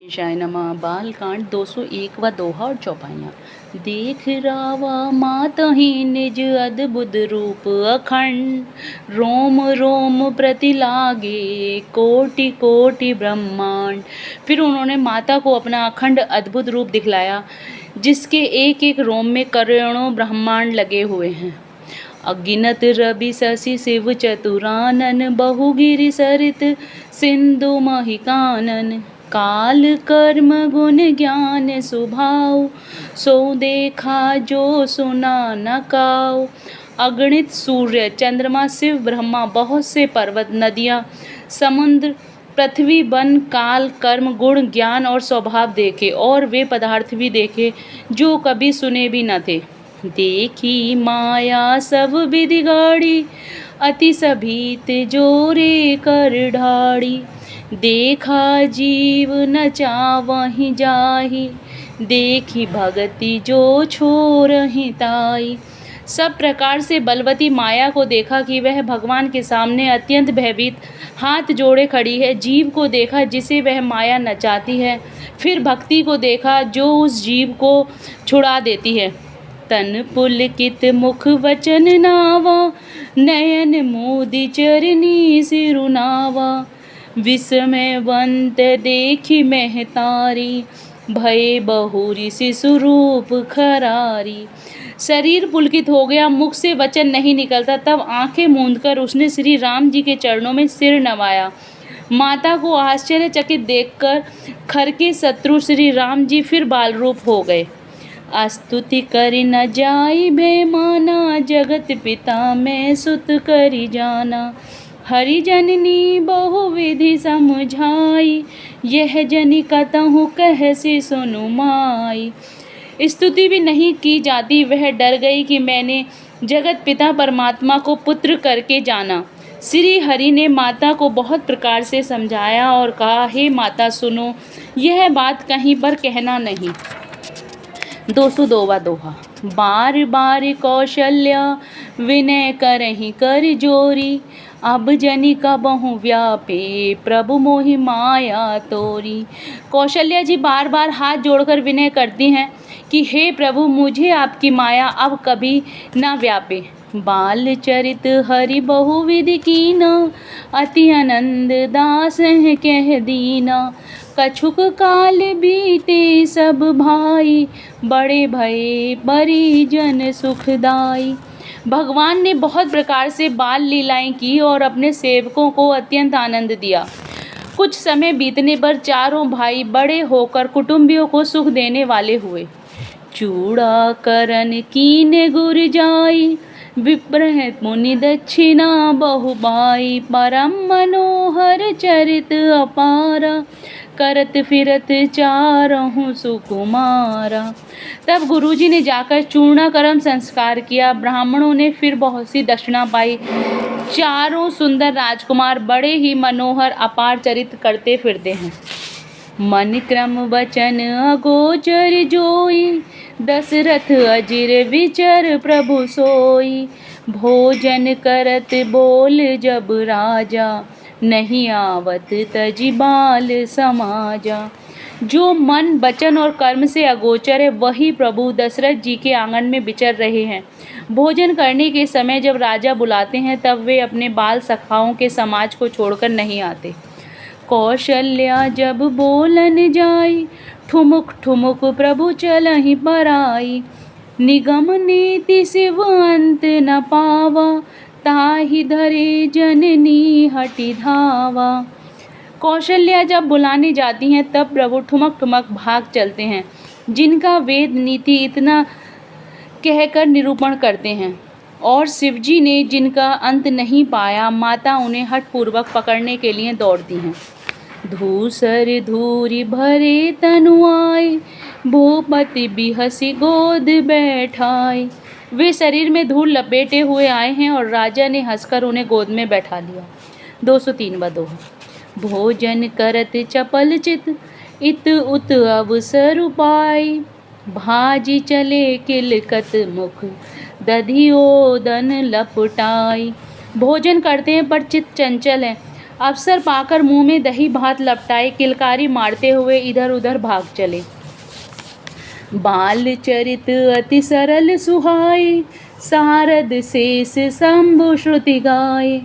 शाय नमः। बालकांड 201 व दोहा और चौपाइयाँ। देख रावा मातहि निज अद्भुत रूप अखंड, रोम रोम प्रति लागे कोटि कोटि ब्रह्मांड। फिर उन्होंने माता को अपना अखंड अद्भुत रूप दिखलाया, जिसके एक एक रोम में करोड़ों ब्रह्मांड लगे हुए हैं। अगिनत रवि शशि शिव चतुरानन, बहुगिरि सरित सिंधु महिकानन। काल कर्म गुण ज्ञान सुभाव, सो देखा जो सुना न काऊ। अगणित सूर्य चंद्रमा शिव ब्रह्मा, बहुत से पर्वत नदियाँ समुद्र पृथ्वी वन काल कर्म गुण ज्ञान और स्वभाव देखे, और वे पदार्थ भी देखे जो कभी सुने भी न थे। देखी माया सब विधि गाड़ी, अति सभीत जोरे कर ढाड़ी। देखा जीव न चावहि जाहि, देखी भगति जो छोरहि ताई। सब प्रकार से बलवती माया को देखा कि वह भगवान के सामने अत्यंत भयभीत हाथ जोड़े खड़ी है। जीव को देखा जिसे वह माया नचाती है। फिर भक्ति को देखा जो उस जीव को छुड़ा देती है। तन पुलकित मुख वचन नावा, नयन मोदि चरनी सिरुनावा। विस्मयवंत देखी महतारी, भय बहुरी शिशु रूप खरारी। शरीर पुलकित हो गया, मुख से वचन नहीं निकलता। तब आंखें मूंदकर उसने श्री राम जी के चरणों में सिर नवाया। माता को आश्चर्यचकित देखकर खर के शत्रु श्री राम जी फिर बाल रूप हो गए। स्तुति करि न जाई बेमाना, जगत पिता मैं सुत करि जाना। हरि जननी बहुविधि समझाई, यह जनि कतहु कहसि सुनु माई। स्तुति भी नहीं की जाती, वह डर गई कि मैंने जगत पिता परमात्मा को पुत्र करके जाना। श्री हरि ने माता को बहुत प्रकार से समझाया और कहा, हे माता सुनो, यह बात कहीं पर कहना नहीं। 202वां दोहा। बार बार कौशल्या विनय करहि कर जोरी, अब जनि कबहु व्यापे प्रभु मोहि माया तोरी। कौशल्या जी बार बार हाथ जोड़कर विनय करती हैं कि हे प्रभु, मुझे आपकी माया अब कभी न व्यापे। बाल चरित हरि बहुविधि कीना, अति आनंद दास कह दीना। कछुक काल बीते सब भाई, बड़े भये परिजन सुखदाई। भगवान ने बहुत प्रकार से बाल लीलाएं की और अपने सेवकों को अत्यंत आनंद दिया। कुछ समय बीतने पर चारों भाई बड़े होकर कुटुंबियों को सुख देने वाले हुए। चूड़ा करन कीने गुर जाई, विप्रह मुनि दक्षिणा बहुबाई। परम मनोहर चरित अपारा, करत फिरत चारहु सुकुमारा। तब गुरुजी ने जाकर चूर्णाकर्म संस्कार किया। ब्राह्मणों ने फिर बहुत सी दक्षिणा पाई। चारों सुंदर राजकुमार बड़े ही मनोहर अपार चरित करते फिरते हैं। मन क्रम वचन अगोचर जोई, दशरथ अजिर विचर प्रभु सोई। भोजन करत बोल जब राजा, नहीं आवत तजि बाल समाजा। जो मन वचन और कर्म से अगोचर है, वही प्रभु दशरथ जी के आंगन में विचर रहे हैं। भोजन करने के समय जब राजा बुलाते हैं, तब वे अपने बाल सखाओं के समाज को छोड़कर नहीं आते। कौशल्या जब बोलन जाई, ठुमुक ठुमुक प्रभु चलहि पराई। निगम नीति शिव अंत न पावा, ताहि धरे जननी हटि धावा। कौशल्या जब बुलाने जाती हैं, तब प्रभु ठुमक ठुमक भाग चलते हैं। जिनका वेद नीति इतना कहकर निरूपण करते हैं, और शिवजी ने जिनका अंत नहीं पाया, माता उन्हें हठपूर्वक पकड़ने के लिए दौड़ती हैं। धूसर धूरी भरे तनु आए, भूपति बिहसी गोद बैठाए। वे शरीर में धूल लपेटे हुए आए हैं और राजा ने हंसकर उन्हें गोद में बैठा लिया। 203वां दोहा। भोजन करत चपल चित, इत उत अवसर पाई। भाजी चले किलकत मुख, दधियोदन लपटाई। भोजन करते हैं पर चित चंचल है। अवसर पाकर मुंह में दही भात लपटाए किलकारी मारते हुए इधर उधर भाग चले। बाल चरित अति सरल सुहाए, सारद शेष शंभु श्रुति गाए।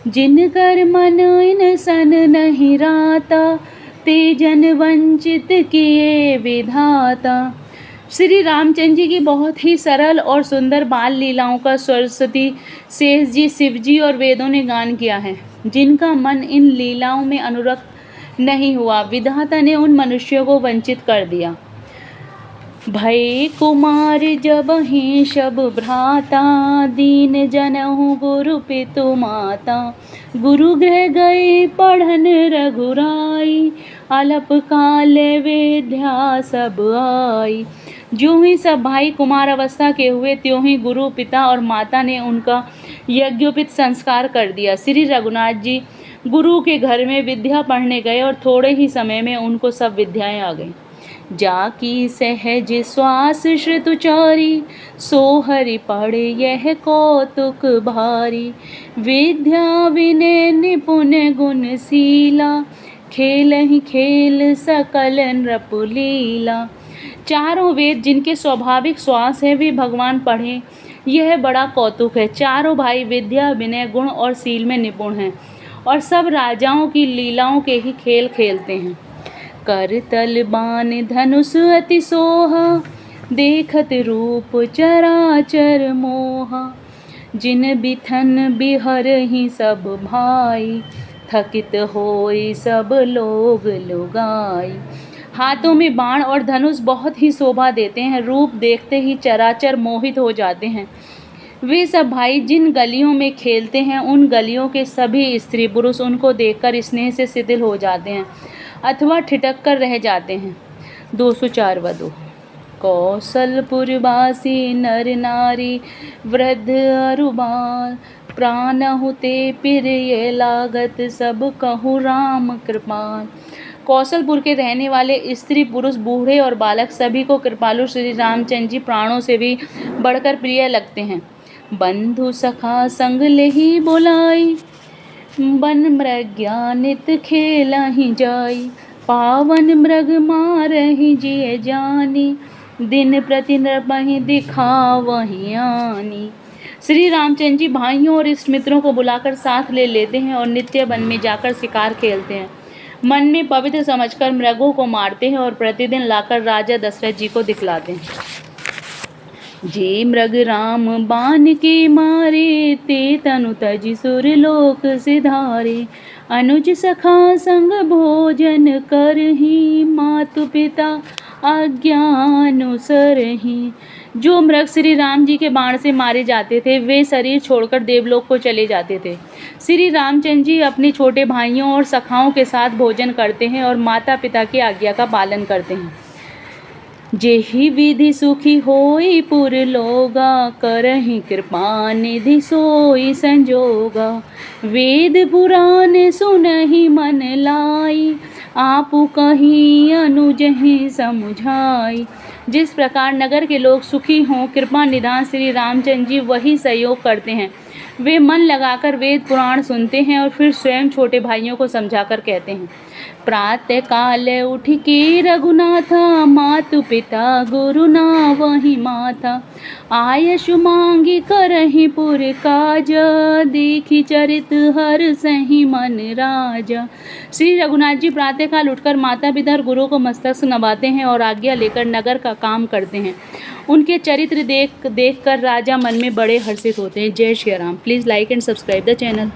जिनकर मन इन सन नहीं राता, ते जन वंचित किए विधाता। श्री रामचंद्र जी की बहुत ही सरल और सुंदर बाल लीलाओं का सरस्वती, शेष जी, शिव जी और वेदों ने गान किया है। जिनका मन इन लीलाओं में अनुरक्त नहीं हुआ, विधाता ने उन मनुष्यों को वंचित कर दिया। भय कुमार जब ही शब भ्राता, दीन जनहु गुरु पितु माता। गुरु गृह गए पढ़न रघुराई, अलप काल विद्या सब आई। ज्यों ही सब भाई कुमार अवस्था के हुए, त्यों ही गुरु, पिता और माता ने उनका यज्ञोपित संस्कार कर दिया। श्री रघुनाथ जी गुरु के घर में विद्या पढ़ने गए और थोड़े ही समय में उनको सब विद्याएं आ गईं। जाकी सहज श्वास श्रुतुचारी, सो हरि पढ़े यह कौतुक भारी। विद्या विनय निपुण गुणशीला, खेल ही खेल सकल नृपलीला। चारों वेद जिनके स्वाभाविक श्वास है, वे भगवान पढ़े, यह बड़ा कौतुक है। चारों भाई विद्या, विनय, गुण और शील में निपुण हैं और सब राजाओं की लीलाओं के ही खेल खेलते हैं। करतल बाण धनुष अति सोहा, देखत रूप चराचर मोहा। जिन बिथन बिहर ही सब भाई, थकित होई सब लोग लुगाई। हाथों में बाण और धनुष बहुत ही शोभा देते हैं, रूप देखते ही चराचर मोहित हो जाते हैं। वे सब भाई जिन गलियों में खेलते हैं, उन गलियों के सभी स्त्री पुरुष उनको देखकर स्नेह से शिथिल हो जाते हैं अथवा ठिठक कर रह जाते हैं। 204 वधु। कौशलपुरवासी नर नारी, वृद्ध अरु बाल। प्राणहु ते प्रिय लागत, सब कहूँ राम कृपाल। कौशलपुर के रहने वाले स्त्री पुरुष, बूढ़े और बालक सभी को कृपालु श्री रामचंद्र जी प्राणों से भी बढ़कर प्रिय लगते हैं। बंधु सखा संग लेहि बोलाई, बन मृग्यानित खेलहि जाई। पावन मृग मारहि जिय जानी, दिन प्रति नृपहि दिखावहि आनी। श्री रामचंद्र जी भाइयों और इष्ट मित्रों को बुलाकर साथ ले लेते हैं और नित्य वन में जाकर शिकार खेलते हैं। मन में पवित्र समझकर मृगों को मारते हैं और प्रतिदिन लाकर राजा दशरथ जी को दिखलाते हैं। जे मृग राम बाण के मारे, ते तनु तजि सुरलोक सिधारे। अनुज सखा संग भोजन करहि, मातु पिता आज्ञा अनुसरहि। जो मृग श्री राम जी के बाण से मारे जाते थे, वे शरीर छोड़कर देवलोक को चले जाते थे। श्री रामचंद्र जी अपने छोटे भाइयों और सखाओं के साथ भोजन करते हैं और माता पिता की आज्ञा का पालन करते हैं। जेहि विधि सुखी होई पुर लोगा, करहि कृपा निधि सोई संजोगा। वेद पुराण सुनहि मन लाई, आपु कहीं अनुजहि समुझाई। जिस प्रकार नगर के लोग सुखी हों, कृपा निधान श्री रामचंद्र जी वही सहयोग करते हैं। वे मन लगाकर वेद पुराण सुनते हैं और फिर स्वयं छोटे भाइयों को समझाकर कहते हैं। प्रातः काल उठ के रघुनाथा, मातु पिता गुरु नावहि माथा। आयशु मांगी करहि पुर काज, देखी चरित हर सही मन राजा। श्री रघुनाथ जी प्रातःकाल उठकर माता पिता और गुरु को मस्तक नवाते हैं और आज्ञा लेकर नगर का काम करते हैं। उनके चरित्र देख कर राजा मन में बड़े हर्षित होते हैं। जय Shri Ram. Please like and subscribe the channel.